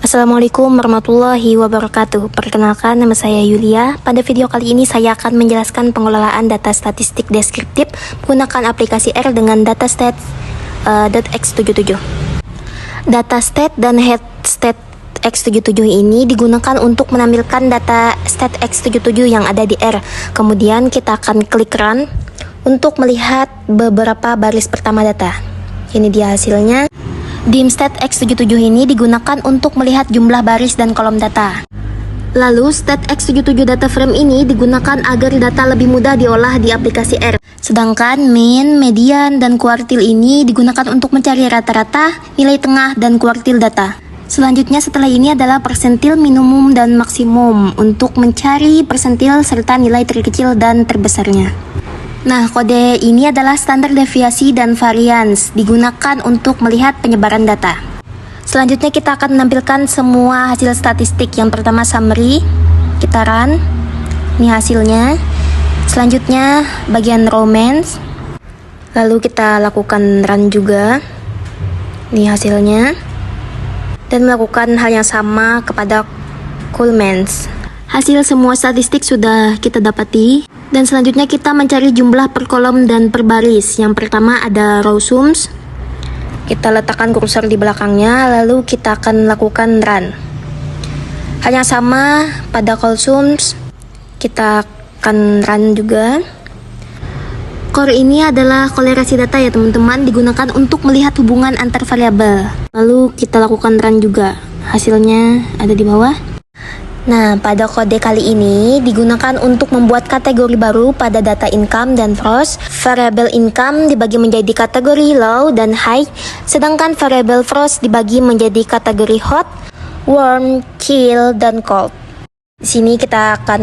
Assalamualaikum warahmatullahi wabarakatuh. Perkenalkan, nama saya Yulia. Pada video kali ini saya akan menjelaskan pengelolaan data statistik deskriptif menggunakan aplikasi R dengan datastat .x77. Datastat dan headstat x77 ini digunakan untuk menampilkan data stat x77 yang ada di R. Kemudian kita akan klik run untuk melihat beberapa baris pertama data. Ini dia hasilnya. Dimstat x77 ini digunakan untuk melihat jumlah baris dan kolom data. Lalu, stat x77 data frame ini digunakan agar data lebih mudah diolah di aplikasi R. Sedangkan mean, median, dan kuartil ini digunakan untuk mencari rata-rata, nilai tengah, dan kuartil data. Selanjutnya setelah ini adalah persentil minimum dan maksimum untuk mencari persentil serta nilai terkecil dan terbesarnya. Nah, kode ini adalah standar deviasi dan varians, digunakan untuk melihat penyebaran data. Selanjutnya kita akan menampilkan semua hasil statistik. Yang pertama summary, kita run, ini hasilnya. Selanjutnya bagian romance, lalu kita lakukan run juga, ini hasilnya. Dan melakukan hal yang sama kepada Coolmans. Hasil semua statistik sudah kita dapati. Dan selanjutnya kita mencari jumlah per kolom dan per baris. Yang pertama ada row sums. Kita letakkan kursor di belakangnya, lalu kita akan lakukan run. Hal yang sama pada call sums, kita akan run juga. Core ini adalah kolerasi data ya teman-teman, digunakan untuk melihat hubungan antar variabel. Lalu kita lakukan run juga. Hasilnya ada di bawah. Nah, pada kode kali ini digunakan untuk membuat kategori baru pada data income dan frost. Variable income dibagi menjadi kategori low dan high, sedangkan variable frost dibagi menjadi kategori hot, warm, chill, dan cold. Di sini kita akan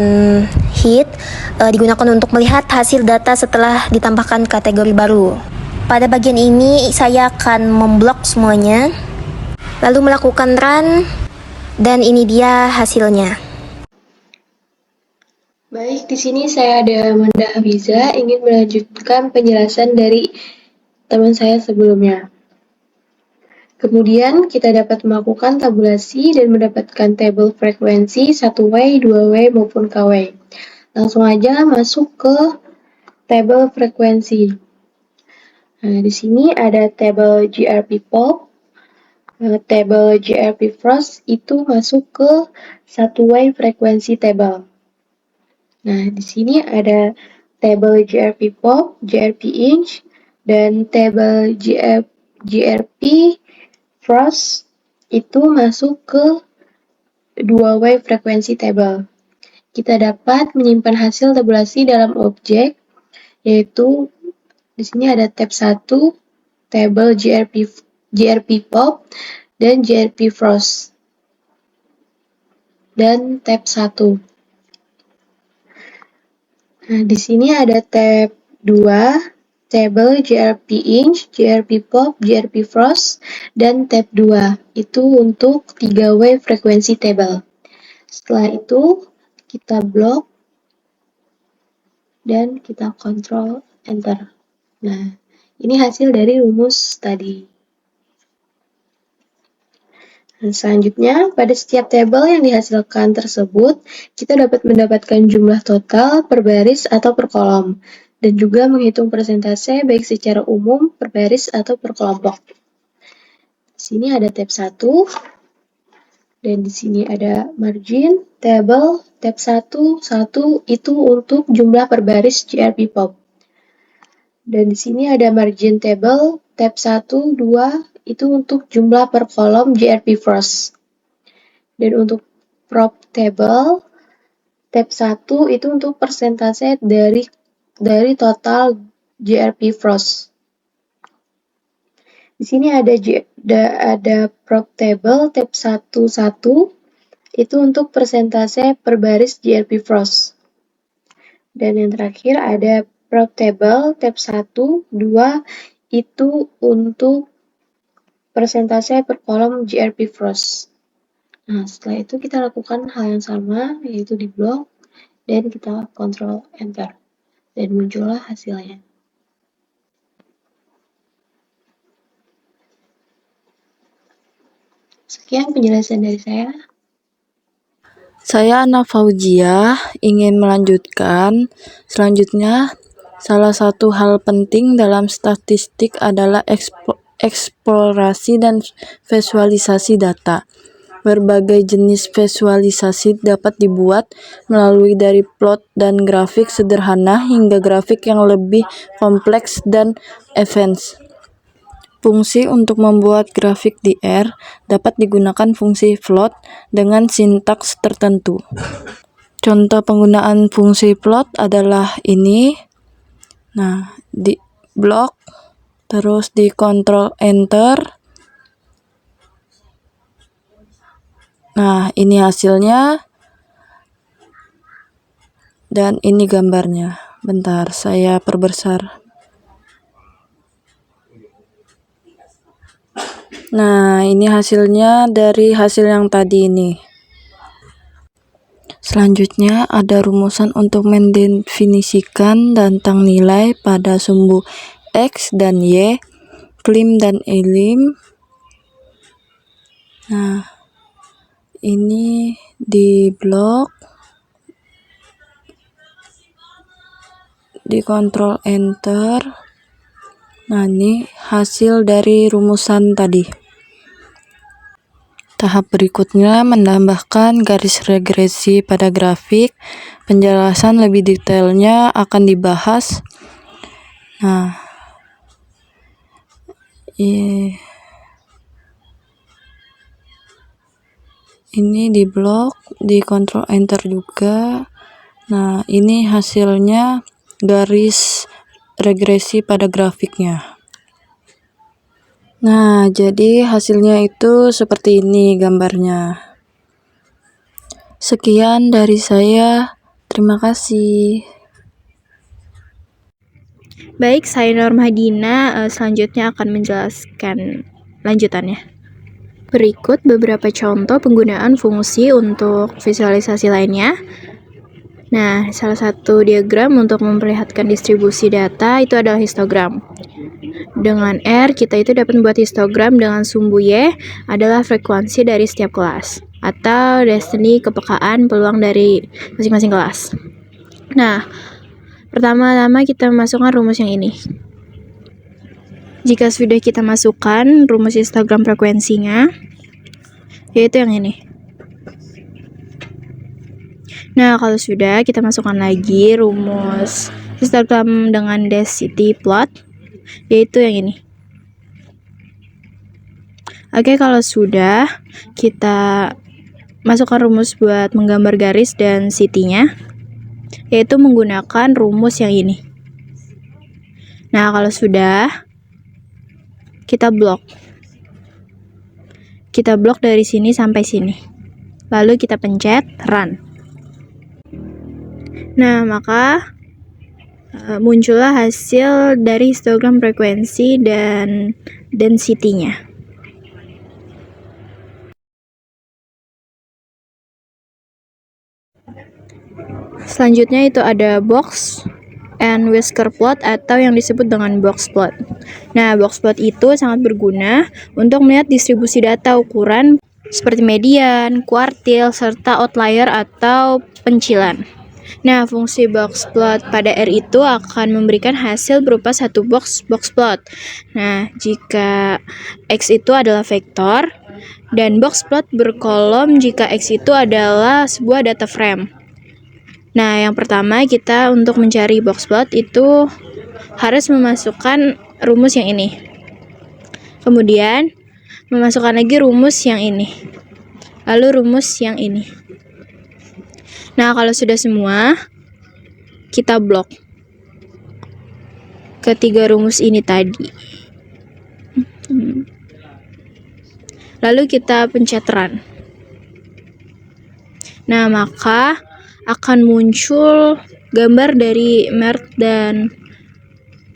hit, digunakan untuk melihat hasil data setelah ditambahkan kategori baru. Pada bagian ini saya akan memblok semuanya, lalu melakukan run. Dan ini dia hasilnya. Baik, di sini saya ada Manda Hafiza ingin melanjutkan penjelasan dari teman saya sebelumnya. Kemudian kita dapat melakukan tabulasi dan mendapatkan tabel frekuensi 1W, 2W maupun KW. Langsung aja masuk ke tabel frekuensi. Nah, di sini ada tabel GRP pop. Tabel GRP frost itu masuk ke 1W frekuensi tabel. Nah, di sini ada tabel GRP pop, GRP inch, dan tabel GRP frost itu masuk ke 2W frekuensi tabel. Kita dapat menyimpan hasil tabulasi dalam objek, yaitu di sini ada tab 1, tabel GRP pop, dan GRP frost, dan tab 1. Nah, di sini ada tab 2, tabel GRP inch, GRP pop, GRP frost, dan tab 2. Itu untuk 3W frekuensi tabel. Setelah itu, kita blok dan kita kontrol enter. Nah, ini hasil dari rumus tadi. Dan selanjutnya, pada setiap tabel yang dihasilkan tersebut, kita dapat mendapatkan jumlah total per baris atau per kolom, dan juga menghitung persentase baik secara umum, per baris, atau per kelompok. Di sini ada tab 1, dan di sini ada margin, table, tab 1, 1 itu untuk jumlah per baris GRP pop. Dan di sini ada margin table, tab 1, 2, itu untuk jumlah per kolom GRP frost. Dan untuk prop table, tab 1 itu untuk persentase dari total GRP frost. Di sini ada prop table, tab 1, 1, itu untuk persentase per baris GRP frost. Dan yang terakhir ada prop table, tab 1, 2, itu untuk persentase per kolom GRP frost. Nah, setelah itu kita lakukan hal yang sama, yaitu di blok, dan kita kontrol enter. Dan muncullah hasilnya. Sekian penjelasan dari saya. Saya Ana Fauzia ingin melanjutkan. Selanjutnya, salah satu hal penting dalam statistik adalah eksplorasi dan visualisasi data. Berbagai jenis visualisasi dapat dibuat melalui dari plot dan grafik sederhana hingga grafik yang lebih kompleks dan advance. Fungsi untuk membuat grafik di R dapat digunakan fungsi float dengan sintaks tertentu. Contoh penggunaan fungsi float adalah ini. Nah, di blok, terus di Ctrl Enter. Nah, ini hasilnya. Dan ini gambarnya. Bentar, saya perbesar. Nah, ini hasilnya dari hasil yang tadi ini. Selanjutnya ada rumusan untuk mendefinisikan tentang nilai pada sumbu X dan Y, klim dan elim. Nah, ini di blok, di Ctrl Enter. Nah, ini hasil dari rumusan tadi. Tahap berikutnya menambahkan garis regresi pada grafik. Penjelasan lebih detailnya akan dibahas. Nah, ini di blok, di Ctrl Enter juga. Nah, ini hasilnya garis regresi pada grafiknya. Nah, jadi hasilnya itu seperti ini gambarnya. Sekian dari saya. Terima kasih. Baik, saya Normadina selanjutnya akan menjelaskan lanjutannya. Berikut beberapa contoh penggunaan fungsi untuk visualisasi lainnya. Nah, salah satu diagram untuk memperlihatkan distribusi data itu adalah histogram. Dengan R, kita itu dapat membuat histogram dengan sumbu Y adalah frekuensi dari setiap kelas, atau destiny kepekaan peluang dari masing-masing kelas. Nah, pertama-tama kita masukkan rumus yang ini. Jika sudah kita masukkan rumus histogram frekuensinya, yaitu yang ini. Nah, kalau sudah, kita masukkan lagi rumus histogram dengan density plot, yaitu yang ini. Oke, kalau sudah, kita masukkan rumus buat menggambar garis dan density-nya, yaitu menggunakan rumus yang ini. Nah, kalau sudah, kita blok. Kita blok dari sini sampai sini. Lalu kita pencet Run. Nah, maka muncullah hasil dari histogram frekuensi dan density-nya. Selanjutnya itu ada box and whisker plot atau yang disebut dengan box plot. Nah, box plot itu sangat berguna untuk melihat distribusi data ukuran seperti median, kuartil, serta outlier atau pencilan. Nah, fungsi box plot pada R itu akan memberikan hasil berupa satu box plot. Nah, jika X itu adalah vektor dan box plot berkolom jika X itu adalah sebuah data frame. Nah, yang pertama kita untuk mencari box plot itu harus memasukkan rumus yang ini. Kemudian memasukkan lagi rumus yang ini. Lalu rumus yang ini. Nah, kalau sudah semua, kita blok ketiga rumus ini tadi. Lalu kita pencet Run. Nah, maka akan muncul gambar dari merge dan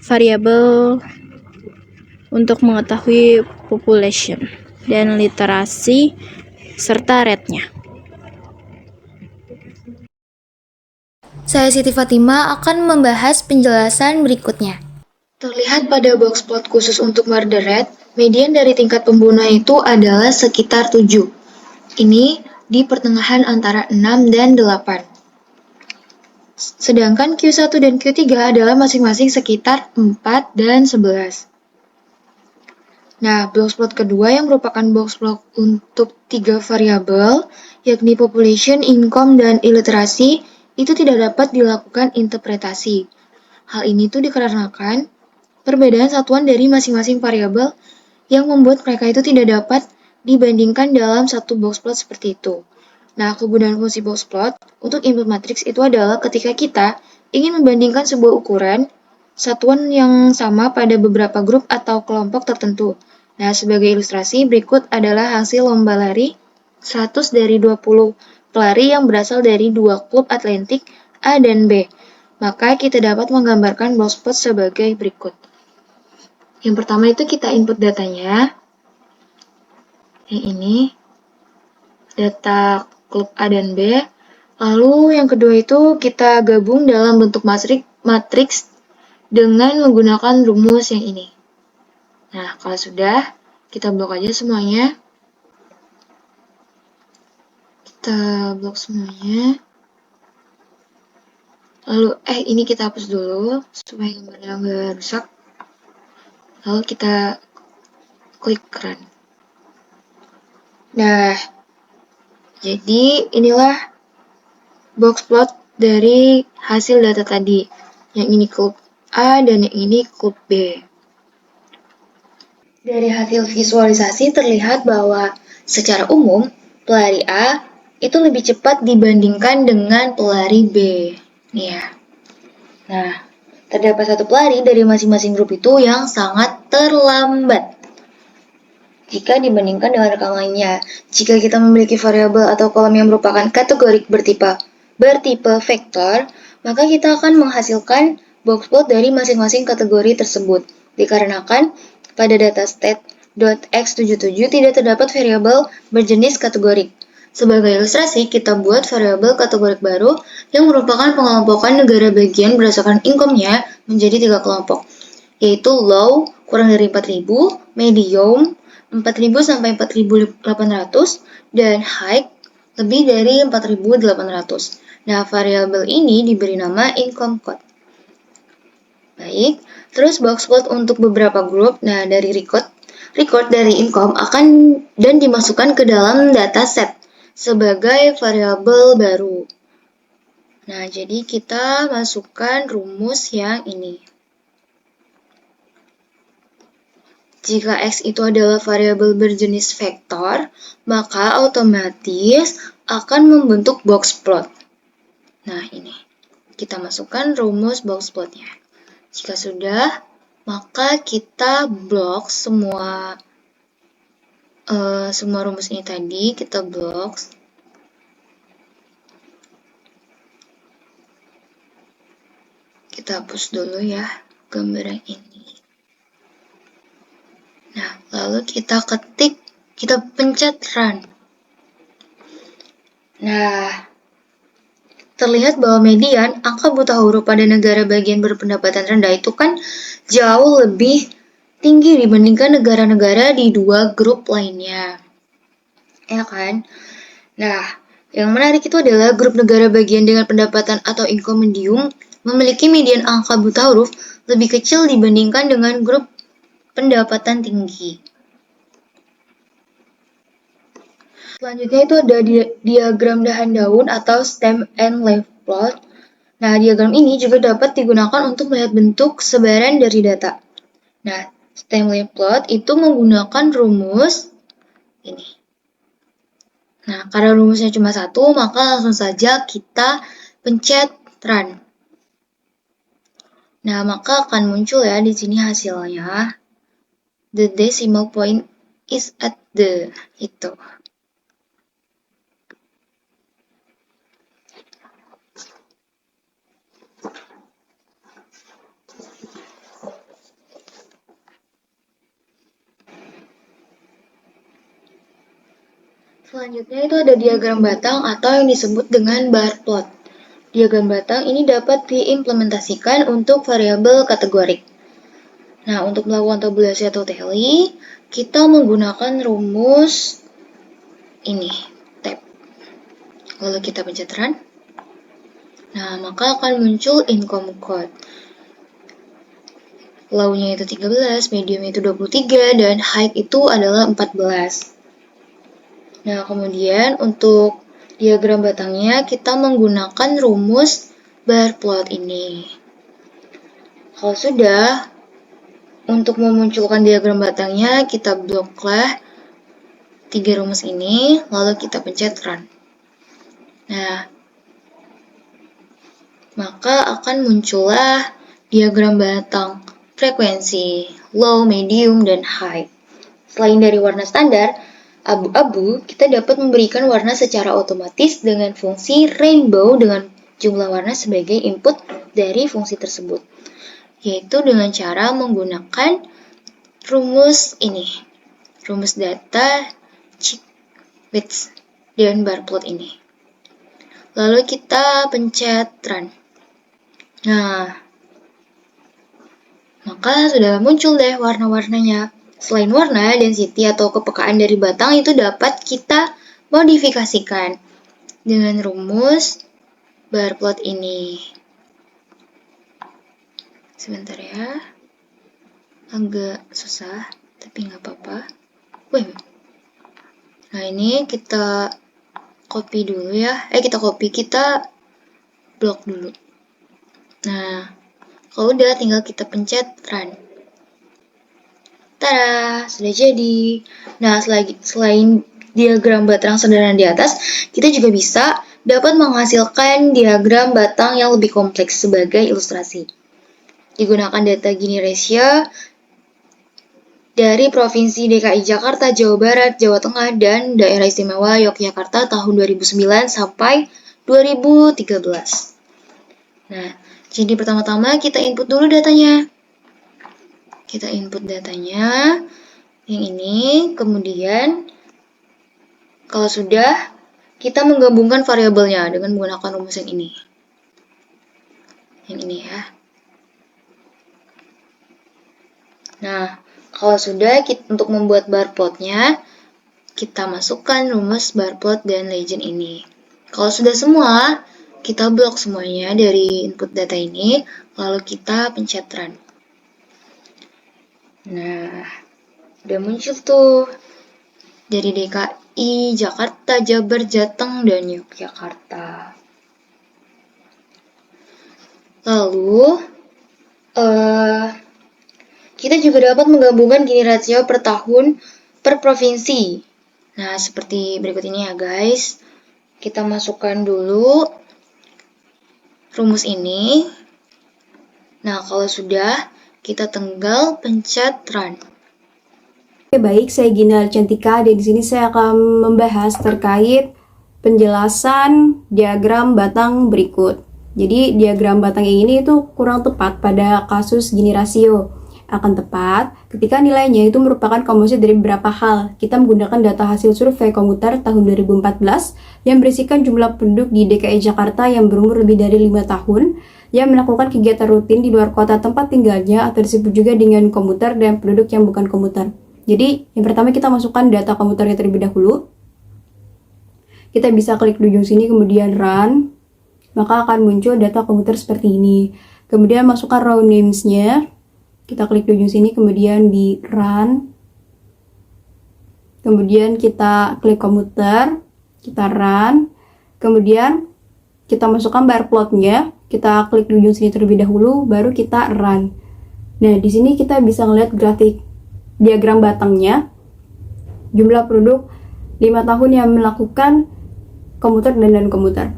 variabel untuk mengetahui population dan literasi serta rate-nya. Saya Siti Fatima akan membahas penjelasan berikutnya. Terlihat pada box plot khusus untuk murder rate, Median dari tingkat pembunuhan itu adalah sekitar 7. Ini di pertengahan antara 6 dan 8. Sedangkan Q1 dan Q3 adalah masing-masing sekitar 4 dan 11. Nah, box plot kedua yang merupakan box plot untuk 3 variabel, yakni population, income, dan iliterasi, itu tidak dapat dilakukan interpretasi. Hal ini tuh dikarenakan perbedaan satuan dari masing-masing variabel yang membuat mereka itu tidak dapat dibandingkan dalam satu box plot seperti itu. Nah, kegunaan fungsi box plot untuk input matrix itu adalah ketika kita ingin membandingkan sebuah ukuran satuan yang sama pada beberapa grup atau kelompok tertentu. Nah, sebagai ilustrasi, berikut adalah hasil lomba lari 100 dari 20 pelari yang berasal dari 2 klub atletik A dan B. Maka kita dapat menggambarkan box plot sebagai berikut. Yang pertama itu kita input datanya. Yang ini data klub A dan B. Lalu yang kedua itu kita gabung dalam bentuk matriks dengan menggunakan rumus yang ini. Nah, kalau sudah, kita blok aja semuanya. Kita blok semuanya. Lalu, ini kita hapus dulu supaya gambarnya nggak rusak. Lalu kita klik run. Nah, jadi inilah box plot dari hasil data tadi. Yang ini klub A dan yang ini klub B. Dari hasil visualisasi terlihat bahwa secara umum pelari A itu lebih cepat dibandingkan dengan pelari B. Nih ya. Nah, terdapat satu pelari dari masing-masing grup itu yang sangat terlambat jika dibandingkan dengan rekan lainnya. Jika kita memiliki variabel atau kolom yang merupakan kategorik bertipe vektor, maka kita akan menghasilkan box plot dari masing-masing kategori tersebut. Dikarenakan pada datastate.x77 tidak terdapat variabel berjenis kategorik. Sebagai ilustrasi, kita buat variabel kategorik baru yang merupakan pengelompokan negara bagian berdasarkan income-nya menjadi 3 kelompok, yaitu low kurang dari 4.000, medium 4.000 sampai 4.800, dan high lebih dari 4.800. Nah, variabel ini diberi nama income code. Baik, terus box plot untuk beberapa grup. Nah, dari record dari income akan dan dimasukkan ke dalam dataset sebagai variabel baru. Nah, jadi kita masukkan rumus yang ini. Jika X itu adalah variabel berjenis vektor, maka otomatis akan membentuk box plot. Nah, ini. Kita masukkan rumus box plotnya. Jika sudah, maka kita blok semua rumus ini tadi, kita blok. Kita hapus dulu ya gambaran ini. Nah, lalu kita ketik, kita pencet run. Nah, terlihat bahwa median angka buta huruf pada negara bagian berpendapatan rendah itu kan jauh lebih tinggi dibandingkan negara-negara di 2 grup lainnya. Ya kan? Nah, yang menarik itu adalah grup negara bagian dengan pendapatan atau income medium memiliki median angka buta huruf lebih kecil dibandingkan dengan grup pendapatan tinggi. Selanjutnya itu ada diagram dahan daun atau stem and leaf plot. Nah, diagram ini juga dapat digunakan untuk melihat bentuk sebaran dari data. Nah, stem leaf plot itu menggunakan rumus ini. Nah, karena rumusnya cuma satu, maka langsung saja kita pencet run. Nah, maka akan muncul ya di sini hasilnya. The decimal point is at the itu. Selanjutnya itu ada diagram batang atau yang disebut dengan bar plot. Diagram batang ini dapat diimplementasikan untuk variabel kategorik. Nah, untuk melakukan tabulasi atau tally, kita menggunakan rumus ini, tab. Lalu kita pencet run. Nah, maka akan muncul income code. Low-nya itu 13, medium itu 23, dan high itu adalah 14. Nah, kemudian untuk diagram batangnya, kita menggunakan rumus bar plot ini. Kalau sudah, untuk memunculkan diagram batangnya, kita bloklah 3 rumus ini, lalu kita pencet run. Nah, maka akan muncullah diagram batang frekuensi low, medium, dan high. Selain dari warna standar, abu-abu, kita dapat memberikan warna secara otomatis dengan fungsi rainbow dengan jumlah warna sebagai input dari fungsi tersebut, yaitu dengan cara menggunakan rumus ini, rumus data check width dan bar plot ini. Lalu kita pencet run. Nah, maka sudah muncul deh warna-warnanya. Selain warna, density atau kepekaan dari batang itu dapat kita modifikasikan dengan rumus bar plot ini. Sebentar ya, agak susah, tapi nggak apa-apa. Nah, ini kita copy dulu ya. Kita blok dulu. Nah, kalau udah tinggal kita pencet run. Tada, sudah jadi. Nah, selain diagram batang sederhana di atas, kita juga bisa dapat menghasilkan diagram batang yang lebih kompleks sebagai ilustrasi. Digunakan data Gini ratio dari Provinsi DKI Jakarta, Jawa Barat, Jawa Tengah, dan Daerah Istimewa Yogyakarta tahun 2009 sampai 2013. Nah, jadi pertama-tama kita input dulu datanya. Kita input datanya yang ini, kemudian kalau sudah, kita menggabungkan variabelnya dengan menggunakan rumus yang ini. Yang ini ya. Nah, kalau sudah, untuk membuat bar plotnya, kita masukkan rumus bar plot dan legend ini. Kalau sudah semua, kita blok semuanya dari input data ini, lalu kita pencet run. Nah, udah muncul tuh dari DKI, Jakarta, Jabar, Jateng, dan Yogyakarta. Lalu, kita juga dapat menggabungkan Gini ratio per tahun per provinsi. Nah, seperti berikut ini ya guys. Kita masukkan dulu rumus ini. Nah, kalau sudah, kita tinggal pencet run. Oke, baik, saya Gina Cantika dan di sini saya akan membahas terkait penjelasan diagram batang berikut. Jadi diagram batang yang ini itu kurang tepat pada kasus Gini rasio. Akan tepat ketika nilainya itu merupakan komposisi dari beberapa hal. Kita menggunakan data hasil survei komuter tahun 2014 yang berisikan jumlah penduduk di DKI Jakarta yang berumur lebih dari 5 tahun yang melakukan kegiatan rutin di luar kota tempat tinggalnya atau disebut juga dengan komuter dan penduduk yang bukan komuter. Jadi yang pertama kita masukkan data komuternya terlebih dahulu. Kita bisa klik di ujung sini kemudian run, maka akan muncul data komuter seperti ini. Kemudian masukkan row names-nya. Kita klik di ujung sini, kemudian di run. Kemudian kita klik komuter, kita run. Kemudian kita masukkan bar plotnya. Kita klik di ujung sini terlebih dahulu, baru kita run. Nah, di sini kita bisa melihat grafik diagram batangnya. Jumlah penduduk 5 tahun yang melakukan komuter dan non-komuter.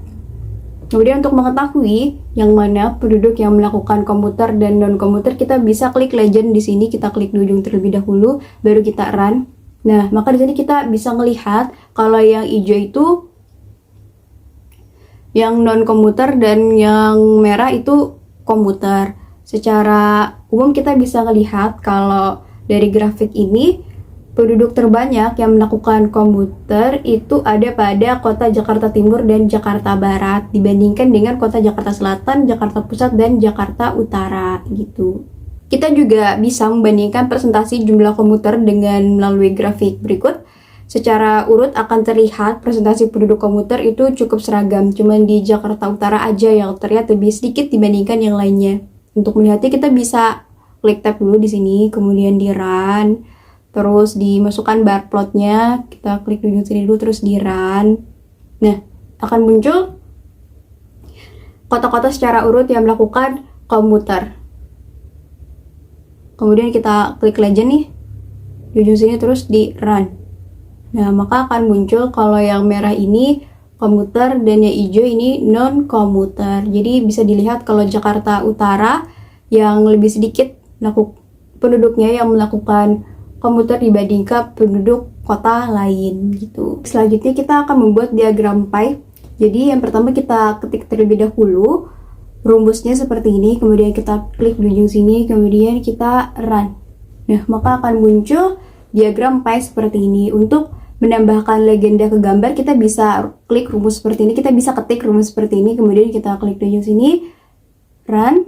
Kemudian untuk mengetahui yang mana penduduk yang melakukan komuter dan non-komuter, kita bisa klik legend di sini, kita klik di ujung terlebih dahulu, baru kita run. Nah, maka di sini kita bisa melihat kalau yang hijau itu yang non-komuter dan yang merah itu komuter. Secara umum kita bisa melihat kalau dari grafik ini penduduk terbanyak yang melakukan komuter itu ada pada kota Jakarta Timur dan Jakarta Barat dibandingkan dengan kota Jakarta Selatan, Jakarta Pusat, dan Jakarta Utara gitu. Kita juga bisa membandingkan presentasi jumlah komuter dengan melalui grafik berikut. Secara urut akan terlihat presentasi penduduk komuter itu cukup seragam, cuman di Jakarta Utara aja yang terlihat lebih sedikit dibandingkan yang lainnya. Untuk melihatnya kita bisa klik tab dulu di sini, kemudian di run, terus dimasukkan bar plotnya, kita klik di ujung sini dulu terus di run. Nah, akan muncul kota-kota secara urut yang melakukan komuter. Kemudian kita klik legend nih di ujung sini terus di run. Nah, maka akan muncul kalau yang merah ini komuter dan yang hijau ini non komuter. Jadi bisa dilihat kalau Jakarta Utara yang lebih sedikit penduduknya yang melakukan komuter dibandingkan penduduk kota lain gitu. Selanjutnya kita akan membuat diagram pie. Jadi yang pertama kita ketik terlebih dahulu rumusnya seperti ini, kemudian kita klik di ujung sini, kemudian kita run. Nah, maka akan muncul diagram pie seperti ini. Untuk menambahkan legenda ke gambar, kita bisa klik rumus seperti ini, kita bisa ketik rumus seperti ini, kemudian kita klik di ujung sini, run.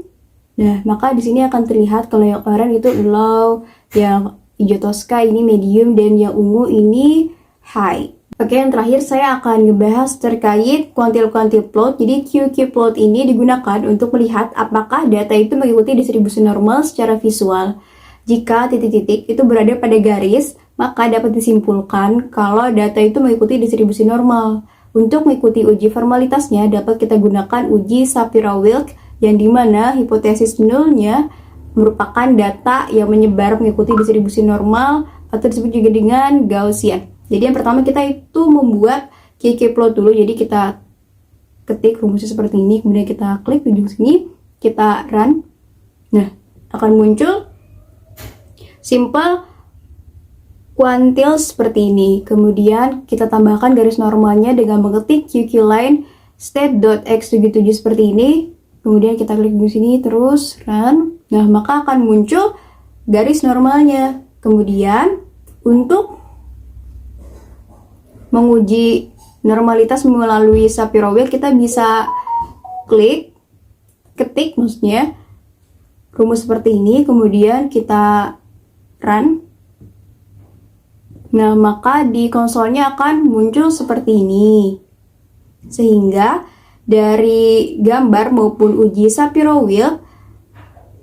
Nah, maka di sini akan terlihat kalau yang oranye itu low, yang hijau toska ini medium, dan yang ungu ini high. Oke, yang terakhir saya akan ngebahas terkait quantile plot. Jadi QQ plot ini digunakan untuk melihat apakah data itu mengikuti distribusi normal secara visual. Jika titik-titik itu berada pada garis, maka dapat disimpulkan kalau data itu mengikuti distribusi normal. Untuk mengikuti uji formalitasnya, dapat kita gunakan uji Shapiro-Wilk, yang dimana hipotesis nulnya merupakan data yang menyebar mengikuti distribusi normal atau disebut juga dengan Gaussian. Jadi yang pertama kita itu membuat QQ plot dulu. Jadi kita ketik rumusnya seperti ini, kemudian kita klik di ujung sini, kita run. Nah, akan muncul simple quantile seperti ini. Kemudian kita tambahkan garis normalnya dengan mengetik QQ line state.x77 seperti ini. Kemudian kita klik di sini terus run. Nah, maka akan muncul garis normalnya. Kemudian untuk menguji normalitas melalui Shapiro-Wilk, kita bisa ketik maksudnya rumus seperti ini, kemudian kita run. Nah, maka di konsolnya akan muncul seperti ini. Sehingga dari gambar maupun uji Shapiro-Wilk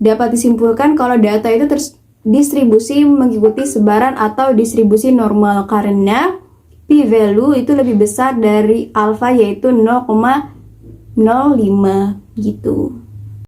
dapat disimpulkan kalau data itu terdistribusi mengikuti sebaran atau distribusi normal karena p-value itu lebih besar dari alpha, yaitu 0,05 gitu.